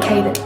Cadence.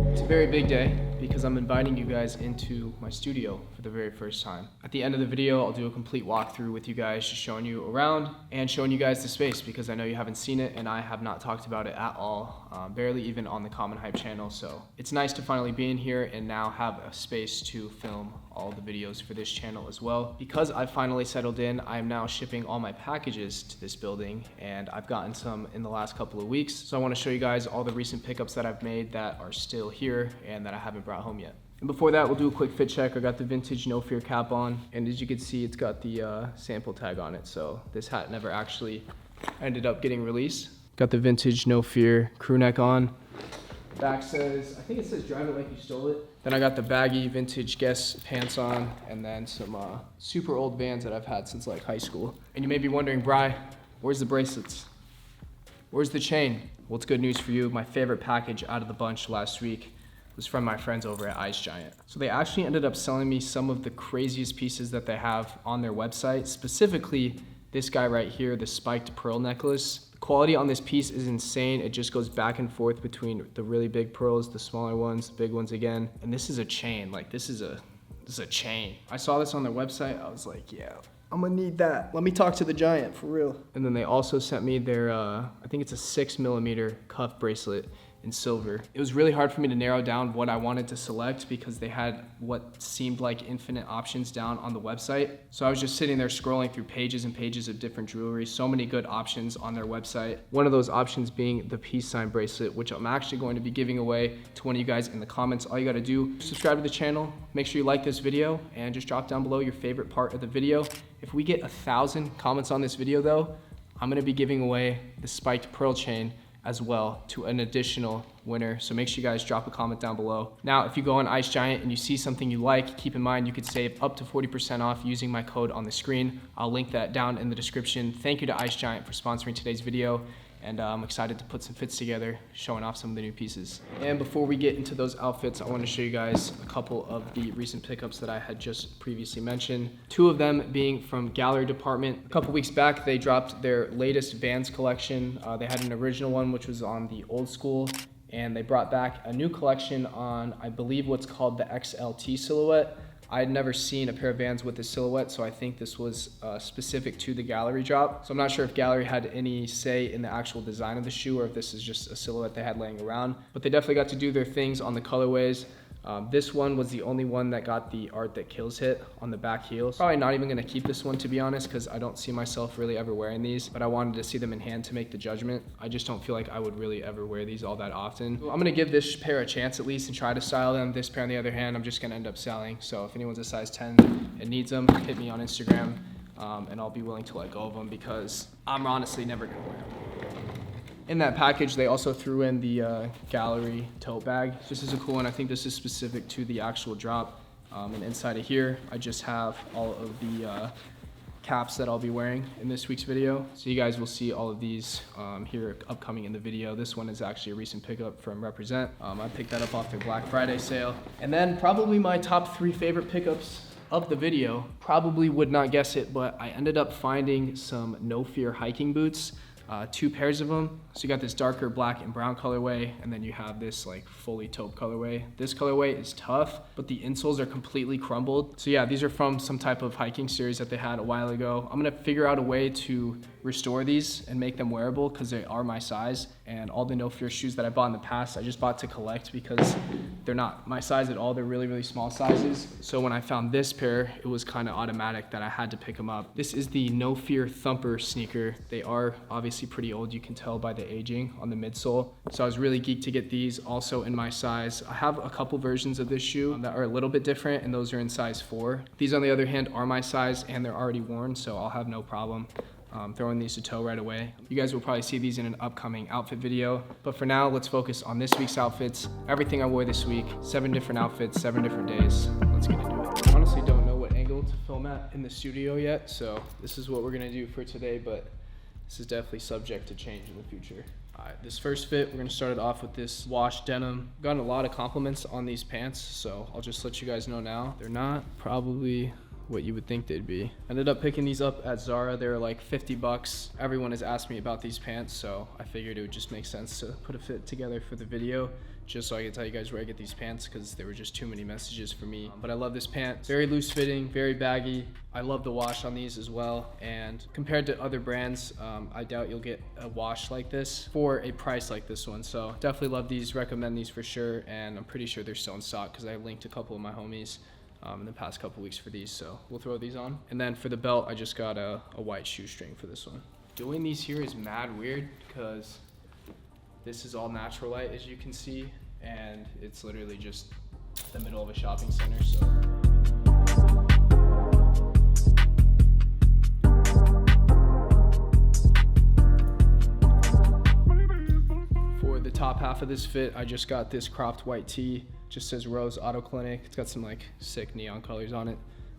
It's a very big day because I'm inviting you guys into my studio for the very first time. At the end of the video, I'll do a complete walkthrough with you guys, just showing you around and showing you guys the space because I know you haven't seen it and I have not talked about it at all, barely even on the Common Hype channel. So it's nice to finally be in here and now have a space to film all the videos for this channel as well. Because I've finally settled in, I am now shipping all my packages to this building and I've gotten some in the last couple of weeks. So I want to show you guys all the recent pickups that I've made that are still here and that I haven't brought home yet. And before that, we'll do a quick fit check. I got the vintage No Fear cap on, and as you can see, it's got the sample tag on it. So this hat never actually ended up getting released. Got the vintage No Fear crew neck on. Back says, I think it says drive it like you stole it. Then I got the baggy vintage Guess pants on, and then some super old Vans that I've had since like high school. And you may be wondering, Bri, where's the bracelets? Where's the chain? Well, it's good news for you. My favorite package out of the bunch last week was from my friends over at Ice Giant. So they actually ended up selling me some of the craziest pieces that they have on their website, specifically this guy right here, the spiked pearl necklace. The quality on this piece is insane. It just goes back and forth between the really big pearls, the smaller ones, the big ones again. And this is a chain, like this is a chain. I saw this on their website, I was like, yeah, I'm gonna need that. Let me talk to the Giant, for real. And then they also sent me their, I think it's a 6mm cuff bracelet in silver. It was really hard for me to narrow down what I wanted to select because they had what seemed like infinite options down on the website. So I was just sitting there scrolling through pages and pages of different jewelry, so many good options on their website. One of those options being the peace sign bracelet, which I'm actually going to be giving away to one of you guys in the comments. All you gotta do, subscribe to the channel, make sure you like this video, and just drop down below your favorite part of the video. If we get 1,000 comments on this video though, I'm gonna be giving away the spiked pearl chain as well to an additional winner. So make sure you guys drop a comment down below. Now, if you go on Ice Giant and you see something you like, keep in mind you could save up to 40% off using my code on the screen. I'll link that down in the description. Thank you to Ice Giant for sponsoring today's video. And I'm excited to put some fits together, showing off some of the new pieces. And before we get into those outfits, I want to show you guys a couple of the recent pickups that I had just previously mentioned. Two of them being from Gallery Department. A couple weeks back, they dropped their latest Vans collection. They had an original one, which was on the old school, and they brought back a new collection on, I believe, what's called the XLT silhouette. I had never seen a pair of Vans with this silhouette, so I think this was specific to the Gallery drop. So I'm not sure if Gallery had any say in the actual design of the shoe or if this is just a silhouette they had laying around. But they definitely got to do their things on the colorways. This one was the only one that got the Art That Kills hit on the back heels. Probably not even gonna keep this one, to be honest, because I don't see myself really ever wearing these, but I wanted to see them in hand to make the judgment. I just don't feel like I would really ever wear these all that often. I'm gonna give this pair a chance at least and try to style them. This pair on the other hand, I'm just gonna end up selling. So if anyone's a size 10 and needs them, hit me on Instagram, and I'll be willing to let go of them because I'm honestly never gonna wear them. In that package, they also threw in the Gallery tote bag. This is a cool one. I think this is specific to the actual drop. And inside of here, I just have all of the caps that I'll be wearing in this week's video. So you guys will see all of these here upcoming in the video. This one is actually a recent pickup from Represent. I picked that up off their Black Friday sale. And then probably my top 3 favorite pickups of the video. Probably would not guess it, but I ended up finding some No Fear hiking boots. 2 pairs of them. So you got this darker black and brown colorway, and then you have this like fully taupe colorway. This colorway is tough, but the insoles are completely crumbled. So yeah, these are from some type of hiking series that they had a while ago. I'm gonna figure out a way to restore these and make them wearable because they are my size. And all the No Fear shoes that I bought in the past, I just bought to collect because they're not my size at all. They're really, really small sizes. So when I found this pair, it was kind of automatic that I had to pick them up. This is the No Fear Thumper sneaker. They are obviously pretty old. You can tell by the aging on the midsole. So I was really geeked to get these also in my size. I have a couple versions of this shoe that are a little bit different, and those are in size 4. These on the other hand are my size and they're already worn, so I'll have no problem throwing these to toe right away. You guys will probably see these in an upcoming outfit video, but for now, let's focus on this week's outfits. Everything I wore this week, 7 different outfits, 7 different days. Let's get into it. I honestly don't know what angle to film at in the studio yet, so this is what we're gonna do for today, but this is definitely subject to change in the future. All right, this first fit, we're gonna start it off with this wash denim. Gotten a lot of compliments on these pants, so I'll just let you guys know now. They're not probably what you would think they'd be. Ended up picking these up at Zara. They were like 50 bucks. Everyone has asked me about these pants, so I figured it would just make sense to put a fit together for the video, just so I could tell you guys where I get these pants, because there were just too many messages for me. But I love this pant. Very loose fitting, very baggy. I love the wash on these as well. And compared to other brands, I doubt you'll get a wash like this for a price like this one. So definitely love these, recommend these for sure. And I'm pretty sure they're still in stock because I linked a couple of my homies in the past couple weeks for these. So we'll throw these on. And then for the belt, I just got a white shoestring for this one. Doing these here is mad weird because this is all natural light, as you can see, and it's literally just the middle of a shopping center. So for the top half of this fit, I just got this cropped white tee. Just says Rose Auto Clinic. It's got some like sick neon colors on it.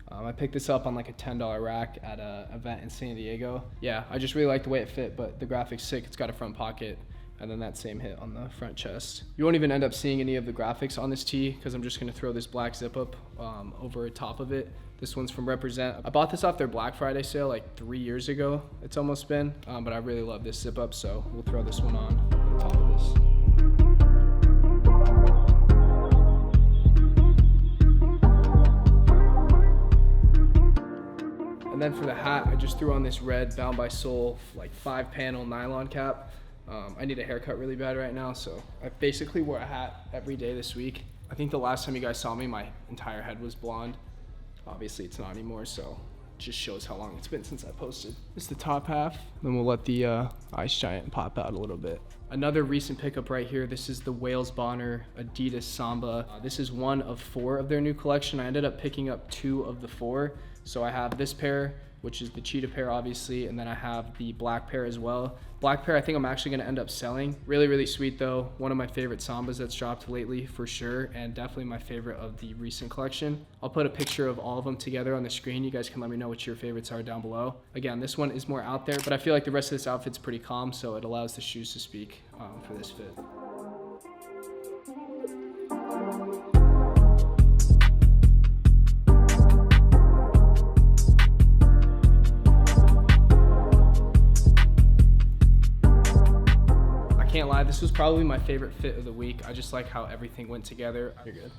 I picked this up on like a $10 rack at an event in San Diego. Yeah, I just really like the way it fit, but the graphic's sick. It's got a front pocket, and then that same hit on the front chest. You won't even end up seeing any of the graphics on this tee because I'm just gonna throw this black zip up over top of it. This one's from Represent. I bought this off their Black Friday sale like 3 years ago. It's almost been, but I really love this zip up, so we'll throw this one on top of this. And then for the hat, I just threw on this red Bound by Soul like 5-panel nylon cap. I need a haircut really bad right now, so I basically wore a hat every day this week. I think the last time you guys saw me, my entire head was blonde. Obviously it's not anymore, so it just shows how long it's been since I posted. This is the top half, then we'll let the Ice Giant pop out a little bit. Another recent pickup right here, this is the Wales Bonner Adidas Samba. This is one of 4 of their new collection. I ended up picking up 2 of the 4. So I have this pair, which is the cheetah pair obviously, and then I have the black pair as well. Black pair I think I'm actually gonna end up selling. Really, really sweet though. One of my favorite Sambas that's dropped lately for sure, and definitely my favorite of the recent collection. I'll put a picture of all of them together on the screen. You guys can let me know what your favorites are down below. Again, this one is more out there, but I feel like the rest of this outfit's pretty calm, so it allows the shoes to speak for this fit. Can't lie, this was probably my favorite fit of the week. I just like how everything went together. You're good.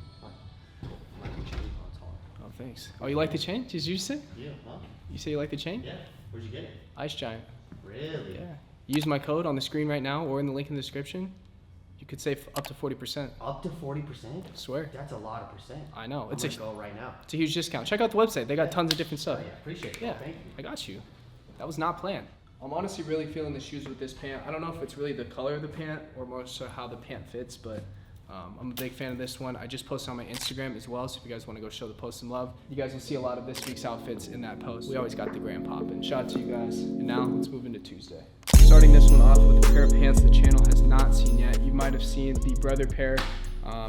Oh, thanks. Oh, you like the chain? Did you say? Yeah, huh? You say you like the chain? Yeah. Where'd you get it? Ice Giant. Really? Yeah. Use my code on the screen right now or in the link in the description. You could save up to 40%. Up to 40%? I swear. That's a lot of percent. I know. I'm gonna go right now. It's a huge discount. Check out the website. They got tons of different stuff. Oh, yeah, appreciate it. Yeah, Thank you. I got you. That was not planned. I'm honestly really feeling the shoes with this pant. I don't know if it's really the color of the pant or more so how the pant fits, but I'm a big fan of this one. I just posted on my Instagram as well, so if you guys want to go show the post some love, you guys will see a lot of this week's outfits in that post. We always got the gram poppin'. Shout out to you guys. And now let's move into Tuesday. Starting this one off with a pair of pants the channel has not seen yet. You might have seen the brother pair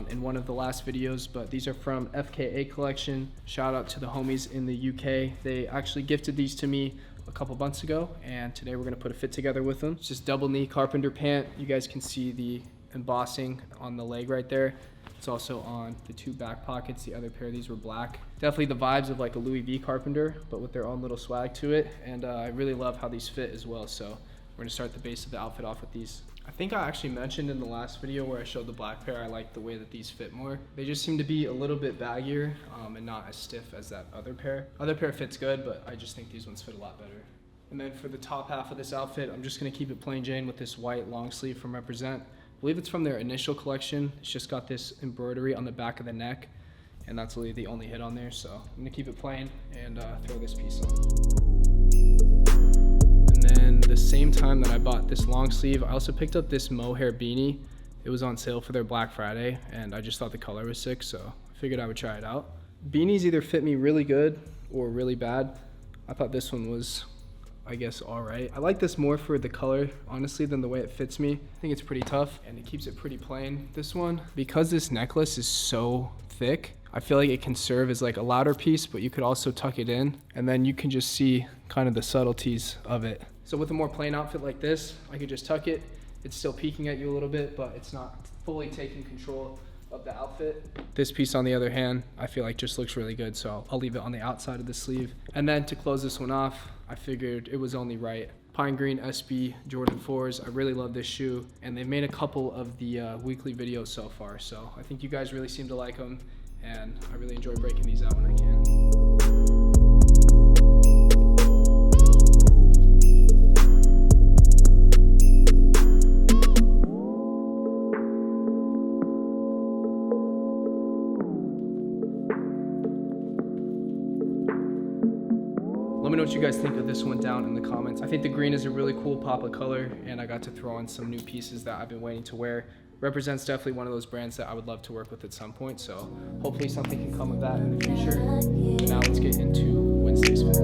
in one of the last videos, but these are from FKA collection. Shout out to the homies in the UK. They actually gifted these to me a couple months ago, and today we're gonna put a fit together with them. It's just double knee carpenter pant. You guys can see the embossing on the leg right there. It's also on the 2 back pockets. The other pair of these were black. Definitely the vibes of like a Louis V carpenter, but with their own little swag to it. And I really love how these fit as well. So we're gonna start the base of the outfit off with these. I think I actually mentioned in the last video where I showed the black pair, I like the way that these fit more. They just seem to be a little bit baggier and not as stiff as that other pair. Other pair fits good, but I just think these ones fit a lot better. And then for the top half of this outfit, I'm just gonna keep it plain Jane with this white long sleeve from Represent. I believe it's from their initial collection. It's just got this embroidery on the back of the neck, and that's really the only hit on there. So I'm gonna keep it plain and throw this piece on. And then the same time that I bought this long sleeve, I also picked up this mohair beanie. It was on sale for their Black Friday, and I just thought the color was sick, so I figured I would try it out. Beanies either fit me really good or really bad. I thought this one was, I guess, all right. I like this more for the color, honestly, than the way it fits me. I think it's pretty tough, and it keeps it pretty plain. This one, because this necklace is so thick, I feel like it can serve as like a louder piece, but you could also tuck it in, and then you can just see kind of the subtleties of it. So with a more plain outfit like this, I could just tuck it. It's still peeking at you a little bit, but it's not fully taking control of the outfit. This piece, on the other hand, I feel like just looks really good, so I'll leave it on the outside of the sleeve. And then to close this one off, I figured it was only right. Pine Green SB Jordan 4s. I really love this shoe, and they've made a couple of the weekly videos so far, so I think you guys really seem to like them, and I really enjoy breaking these out when I can. Let me know what you guys think of this one down in the comments. I think the green is a really cool pop of color, and I got to throw in some new pieces that I've been waiting to wear. Represents definitely one of those brands that I would love to work with at some point, so hopefully something can come of that in the future. But now let's get into Wednesday's fit.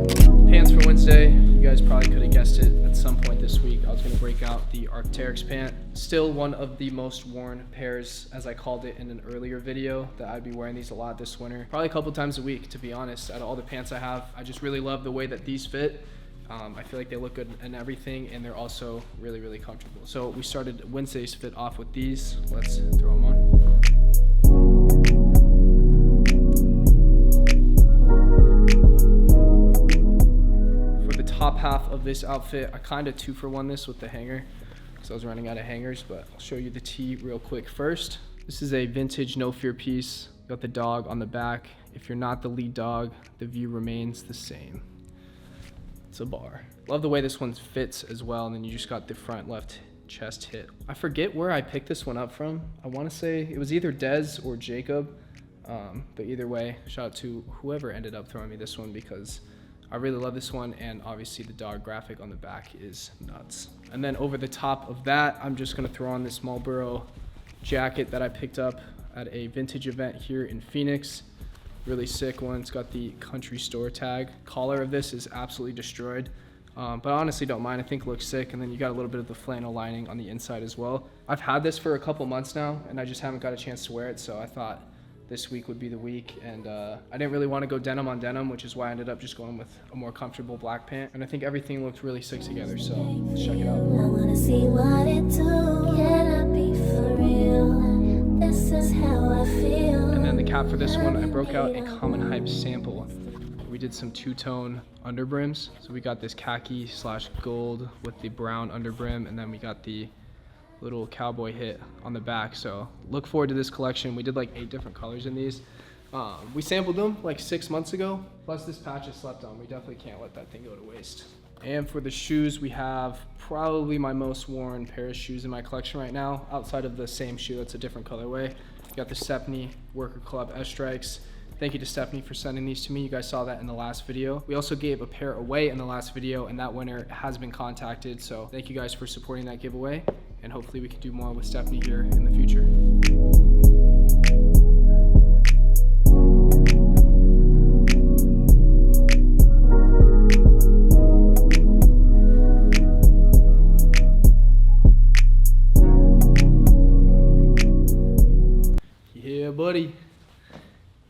Pants for Wednesday, you guys probably could have guessed it at some point this week. I was going to break out the Arc'teryx pant. Still one of the most worn pairs, as I called it in an earlier video, that I'd be wearing these a lot this winter. Probably a couple times a week, to be honest. Out of all the pants I have, I just really love the way that these fit. I feel like they look good and everything, and they're also really, really comfortable. So we started Wednesday's fit off with these. Let's throw them on. For the top half of this outfit, I kind of 2-for-1 this with the hanger, because I was running out of hangers, but I'll show you the tee real quick first. This is a vintage No Fear piece. Got the dog on the back. If you're not the lead dog, the view remains the same. It's a bar. Love the way this one fits as well, and then you just got the front left chest hit. I forget where I picked this one up from. I want to say it was either Dez or Jacob, but either way, shout out to whoever ended up throwing me this one, because I really love this one, and obviously the dog graphic on the back is nuts. And then over the top of that, I'm just going to throw on this Marlboro jacket that I picked up at a vintage event here in Phoenix. Really sick one. It's got the country store tag. Collar of this is absolutely destroyed, but I honestly don't mind. I think it looks sick, and then you got a little bit of the flannel lining on the inside as well. I've had this for a couple months now, and I just haven't got a chance to wear it, so I thought this week would be the week, and I didn't really want to go denim on denim, which is why I ended up just going with a more comfortable black pant, and I think everything looked really sick together, so let's check it out. I wanna see what it do. Can I be for real? This is how I feel. And then the cap for this one, I broke out a Common Hype sample. We did some two-tone underbrims. So we got this khaki / gold with the brown underbrim, and then we got the little cowboy hit on the back. So look forward to this collection. We did like 8 different colors in these. We sampled them like 6 months ago, plus this patch is slept on. We definitely can't let that thing go to waste. And for the shoes, we have probably my most worn pair of shoes in my collection right now, outside of the same shoe that's a different colorway. We got the Stephanie Worker Club S-Strikes. Thank you to Stephanie for sending these to me. You guys saw that in the last video. We also gave a pair away in the last video, and that winner has been contacted. So thank you guys for supporting that giveaway, and hopefully we can do more with Stephanie here in the future. Yeah, buddy.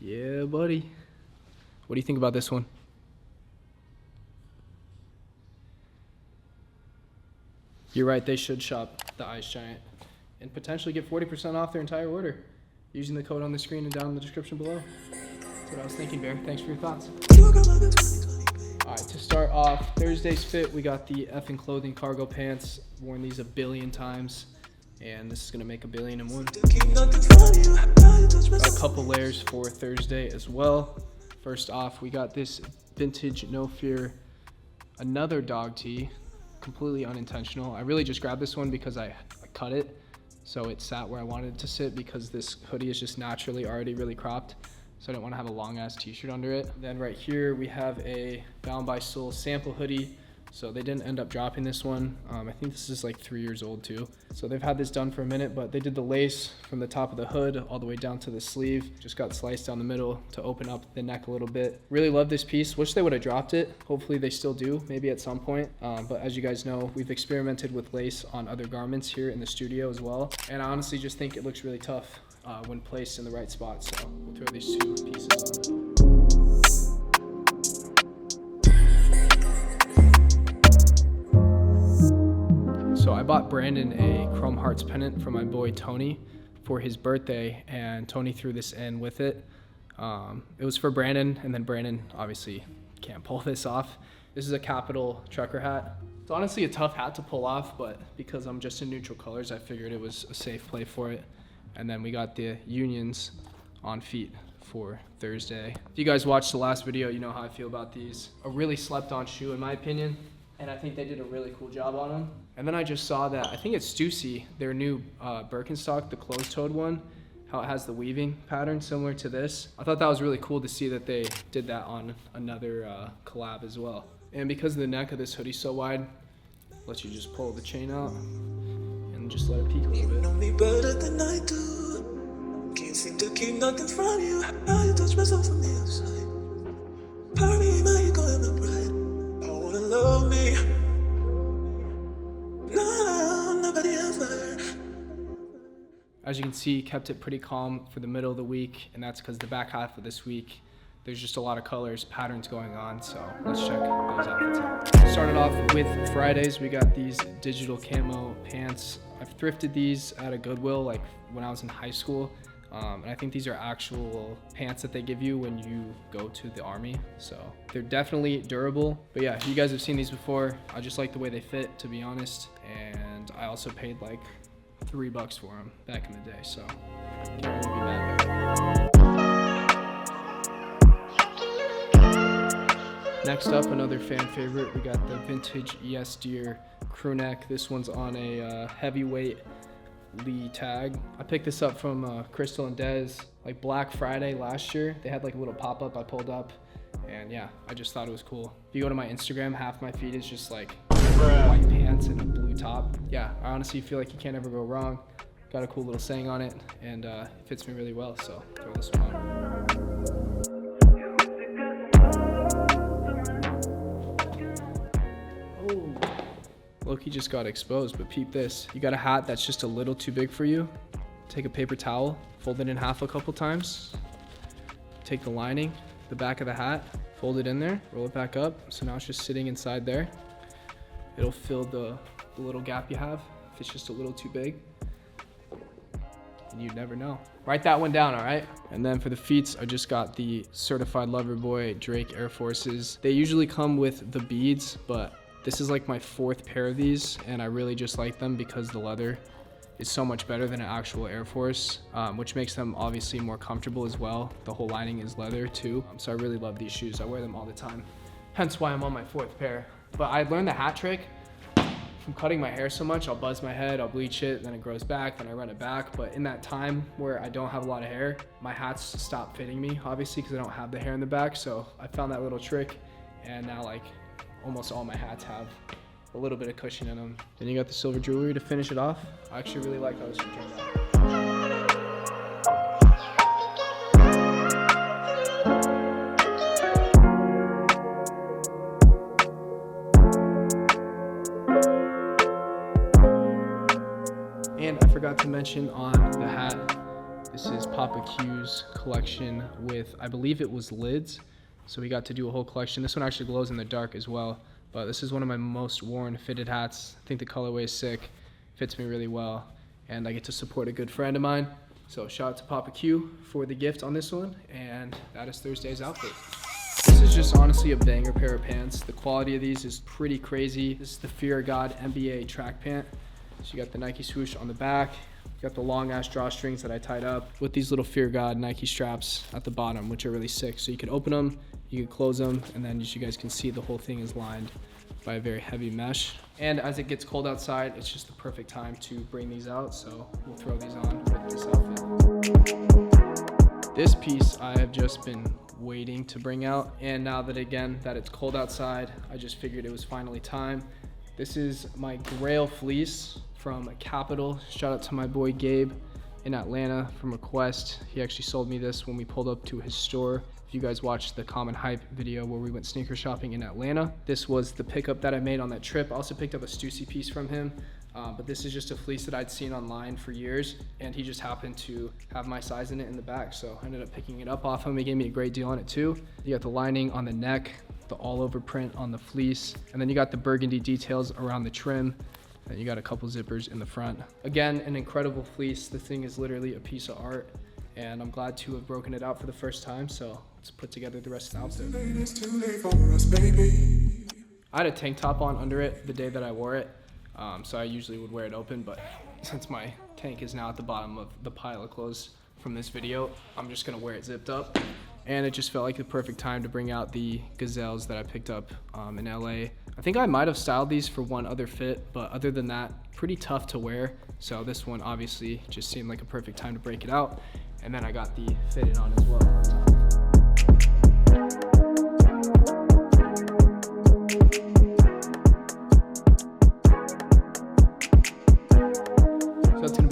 Yeah, buddy. What do you think about this one? You're right, they should shop the Ice Giant and potentially get 40% off their entire order using the code on the screen and down in the description below. That's what I was thinking, Bear. Thanks for your thoughts. All right, to start off Thursday's fit, we got the effing clothing cargo pants. Worn these a billion times, and this is gonna make a billion and one. Got a couple layers for Thursday as well. First off, we got this vintage No Fear, another dog tee, completely unintentional. I really just grabbed this one because I cut it, so it sat where I wanted it to sit, because this hoodie is just naturally already really cropped, so I didn't want to have a long ass t-shirt under it. Then right here we have a Bound by Soul sample hoodie. So they didn't end up dropping this one. I think this is like 3 years old too. So they've had this done for a minute, but they did the lace from the top of the hood all the way down to the sleeve. Just got sliced down the middle to open up the neck a little bit. Really love this piece. Wish they would have dropped it. Hopefully they still do, maybe at some point. But as you guys know, we've experimented with lace on other garments here in the studio as well. And I honestly just think it looks really tough when placed in the right spot. So we'll throw these 2 pieces on. So I bought Brandon a Chrome Hearts pennant from my boy Tony for his birthday, and Tony threw this in with it. It was for Brandon, and then Brandon obviously can't pull this off. This is a Capital trucker hat. It's honestly a tough hat to pull off, but because I'm just in neutral colors, I figured it was a safe play for it. And then we got the Unions on feet for Thursday. If you guys watched the last video, you know how I feel about these. A really slept on shoe in my opinion, and I think they did a really cool job on them. And then I just saw that, I think it's Stussy, their new Birkenstock, the closed-toed one, how it has the weaving pattern similar to this. I thought that was really cool to see that they did that on another collab as well. And because the neck of this hoodie's so wide, lets you just pull the chain out and just let it peek a little bit. You know me better than I do. Can't seem to keep nothing from you. How you touch myself from the outside. Part of me, my ego and my pride. I wanna love me. No, nobody ever. As you can see, kept it pretty calm for the middle of the week, and that's because the back half of this week, there's just a lot of colors, patterns going on, so let's check those outfits out. Started off with Fridays, we got these digital camo pants. I've thrifted these at a Goodwill like when I was in high school, and I think these are actual pants that they give you when you go to the army, so they're definitely durable. But yeah, you guys have seen these before. I just like the way they fit, to be honest, and I also paid like $3 for them back in the day, so can't really be mad. Next up, another fan favorite, we got the vintage Yes Deer crew neck. This one's on a heavyweight Lee tag. I picked this up from Crystal and Dez like Black Friday last year. They had like a little pop-up I pulled up, and yeah, I just thought it was cool. If you go to my Instagram, half my feed is just like white pants and a blue top. Yeah, I honestly feel like you can't ever go wrong. Got a cool little saying on it, and it fits me really well, so throw this one on. Loki just got exposed, but peep this. You got a hat that's just a little too big for you. Take a paper towel, fold it in half a couple times. Take the lining, the back of the hat, fold it in there, roll it back up. So now it's just sitting inside there. It'll fill the little gap you have if it's just a little too big. And you never know. Write that one down, all right? And then for the feets, I just got the Certified Lover Boy Drake Air Forces. They usually come with the beads, but this is like my 4th pair of these, and I really just like them because the leather is so much better than an actual Air Force, which makes them obviously more comfortable as well. The whole lining is leather too, so I really love these shoes. I wear them all the time, hence why I'm on my 4th pair. But I learned the hat trick from cutting my hair so much. I'll buzz my head, I'll bleach it, then it grows back, then I run it back. But in that time where I don't have a lot of hair, my hats stop fitting me, obviously, because I don't have the hair in the back. So I found that little trick, and now like almost all my hats have a little bit of cushion in them. Then you got the silver jewelry to finish it off. I actually really like how this shoe turned out. And I forgot to mention on the hat, this is Papa Q's collection with, I believe it was lids. So we got to do a whole collection. This one actually glows in the dark as well, but this is one of my most worn fitted hats. I think the colorway is sick, fits me really well, and I get to support a good friend of mine. So shout out to Papa Q for the gift on this one, and that is Thursday's outfit. This is just honestly a banger pair of pants. The quality of these is pretty crazy. This is the Fear of God NBA track pant. So you got the Nike swoosh on the back. Got the long ass drawstrings that I tied up with these little Fear God Nike straps at the bottom, which are really sick. So you can open them, you can close them, and then as you guys can see, the whole thing is lined by a very heavy mesh. And as it gets cold outside, it's just the perfect time to bring these out. So we'll throw these on with this outfit. This piece I have just been waiting to bring out. And now that again, that it's cold outside, I just figured it was finally time. This is my Grail fleece from Capital. Shout out to my boy Gabe in Atlanta from Request. He actually sold me this when we pulled up to his store. If you guys watched the Common Hype video where we went sneaker shopping in Atlanta, this was the pickup that I made on that trip. I also picked up a Stussy piece from him, but this is just a fleece that I'd seen online for years, and he just happened to have my size in it in the back, so I ended up picking it up off him. He gave me a great deal on it too. You got the lining on the neck, the all over print on the fleece, and then you got the burgundy details around the trim. And you got a couple zippers in the front. Again, an incredible fleece. The thing is literally a piece of art, and I'm glad to have broken it out for the first time. So let's put together the rest of the outfit. I had a tank top on under it the day that I wore it, so I usually would wear it open, but since my tank is now at the bottom of the pile of clothes from this video, I'm just gonna wear it zipped up. And it just felt like the perfect time to bring out the gazelles that I picked up in LA. I think I might have styled these for one other fit, but other than that, pretty tough to wear. So this one obviously just seemed like a perfect time to break it out. And then I got the fitted on as well on top.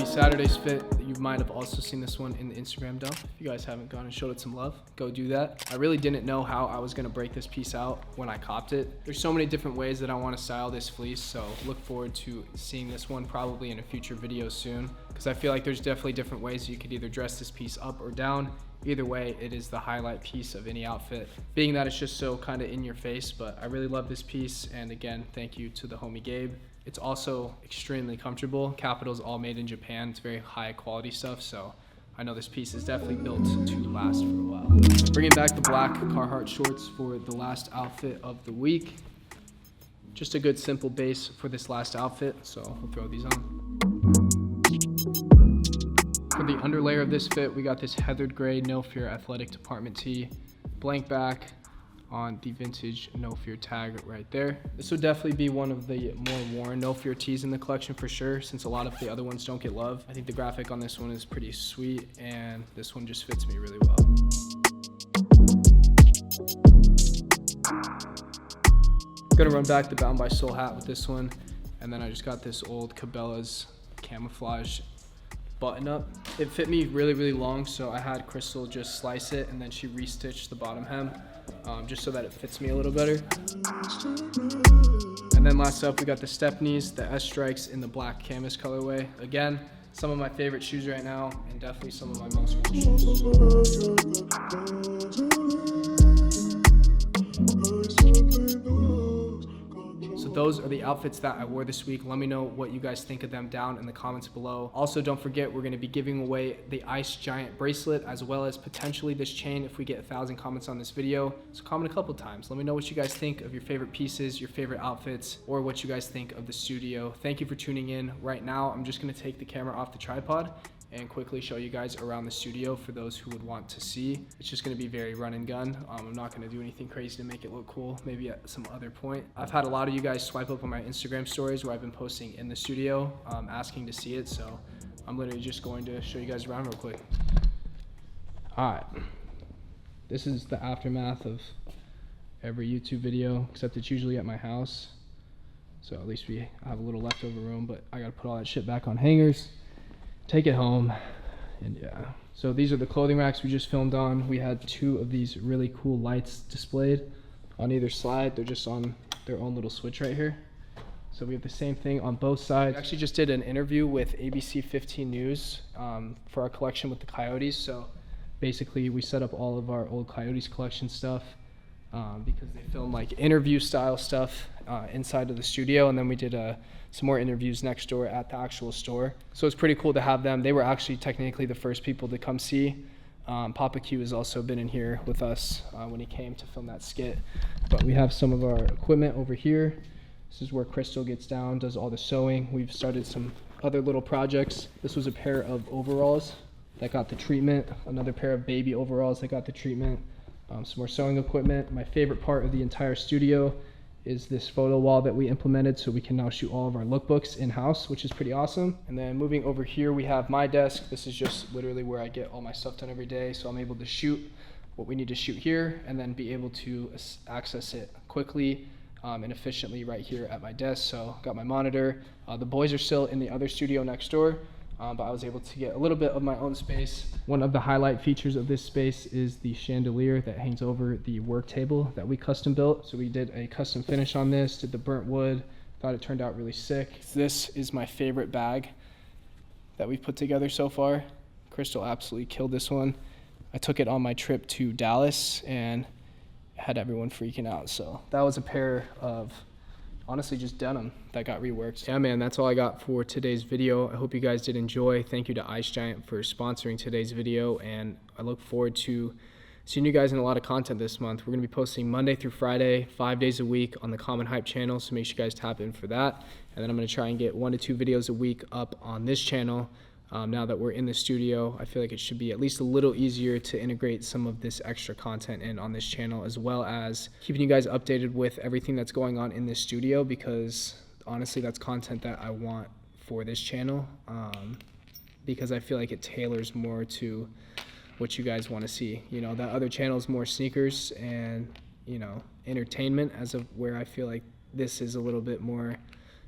Saturday's fit. You might have also seen this one in the Instagram dump. If you guys haven't gone and showed it some love, go do that. I really didn't know how I was gonna break this piece out when I copped it. There's so many different ways that I wanna style this fleece, so look forward to seeing this one probably in a future video soon, because I feel like there's definitely different ways you could either dress this piece up or down. Either way, it is the highlight piece of any outfit, being that it's just so kind of in your face. But I really love this piece, and again, thank you to the homie Gabe. It's also extremely comfortable. Capital's all made in Japan. It's very high quality stuff, so I know this piece is definitely built to last for a while. Bringing back the black Carhartt shorts for the last outfit of the week. Just a good simple base for this last outfit, so we'll throw these on. For the underlayer of this fit, we got this heathered gray No Fear athletic department tee, blank back on the vintage No Fear tag right there. This would definitely be one of the more worn No Fear tees in the collection for sure, since a lot of the other ones don't get love. I think the graphic on this one is pretty sweet, and this one just fits me really well. Gonna run back the Bound by Soul hat with this one, and then I just got this old Cabela's camouflage button up. It fit me really, really long, so I had Crystal just slice it, and then she restitched the bottom hem, just so that it fits me a little better. And then last up, we got the Stepneys, the S Strikes in the black canvas colorway. Again, some of my favorite shoes right now, and definitely some of my most worn shoes. So those are the outfits that I wore this week. Let me know what you guys think of them down in the comments below. Also, don't forget, we're gonna be giving away the Ice Giant bracelet, as well as potentially this chain if we get 1,000 comments on this video. So comment a couple times. Let me know what you guys think of your favorite pieces, your favorite outfits, or what you guys think of the studio. Thank you for tuning in. Right now, I'm just gonna take the camera off the tripod and quickly show you guys around the studio for those who would want to see. It's just gonna be very run and gun. I'm not gonna do anything crazy to make it look cool, maybe at some other point. I've had a lot of you guys swipe up on my Instagram stories where I've been posting in the studio, asking to see it, so I'm literally just going to show you guys around real quick. All right, this is the aftermath of every YouTube video, except it's usually at my house. So at least we have a little leftover room, but I gotta put all that shit back on hangers, take it home, and yeah. So these are the clothing racks we just filmed on. We had 2 of these really cool lights displayed on either side. They're just on their own little switch right here. So we have the same thing on both sides. We actually just did an interview with ABC 15 News for our collection with the Coyotes. So basically we set up all of our old Coyotes collection stuff because they film like interview style stuff inside of the studio, and then we did some more interviews next door at the actual store. So it's pretty cool to have them. They were actually technically the first people to come see. Papa Q has also been in here with us when he came to film that skit. But we have some of our equipment over here. This is where Crystal gets down, does all the sewing. We've started some other little projects. This was a pair of overalls that got the treatment, another pair of baby overalls that got the treatment, some more sewing equipment. My favorite part of the entire studio is this photo wall that we implemented, so we can now shoot all of our lookbooks in-house, which is pretty awesome. And then moving over here, we have my desk. This is just literally where I get all my stuff done every day, so I'm able to shoot what we need to shoot here and then be able to access it quickly and efficiently right here at my desk. So got my monitor. The boys are still in the other studio next door, but I was able to get a little bit of my own space. One of the highlight features of this space is the chandelier that hangs over the work table that we custom built. So we did a custom finish on this, did the burnt wood, thought it turned out really sick. This is my favorite bag that we've put together so far. Crystal absolutely killed this one. I took it on my trip to Dallas and had everyone freaking out. So that was a pair of honestly just denim that got reworked. Yeah, man, that's all I got for today's video. I hope you guys did enjoy. Thank you to Ice Giant for sponsoring today's video, and I look forward to seeing you guys in a lot of content this month. We're going to be posting Monday through Friday, 5 days a week on the Common Hype channel, so make sure you guys tap in for that. And then I'm going to try and get 1 to 2 videos a week up on this channel. Now that we're in the studio, I feel like it should be at least a little easier to integrate some of this extra content in on this channel, as well as keeping you guys updated with everything that's going on in this studio, because honestly, that's content that I want for this channel, because I feel like it tailors more to what you guys want to see. You know, that other channel is more sneakers and, you know, entertainment, as of where I feel like this is a little bit more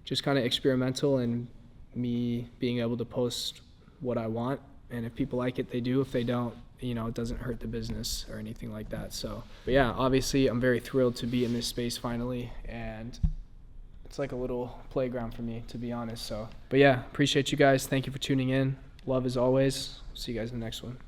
just kind of experimental and me being able to post what I want, and if people like it, they do. If they don't, you know, it doesn't hurt the business or anything like that. So, but yeah, obviously I'm very thrilled to be in this space finally, and it's like a little playground for me, to be honest. So, but yeah, appreciate you guys. Thank you for tuning in. Love as always. See you guys in the next one.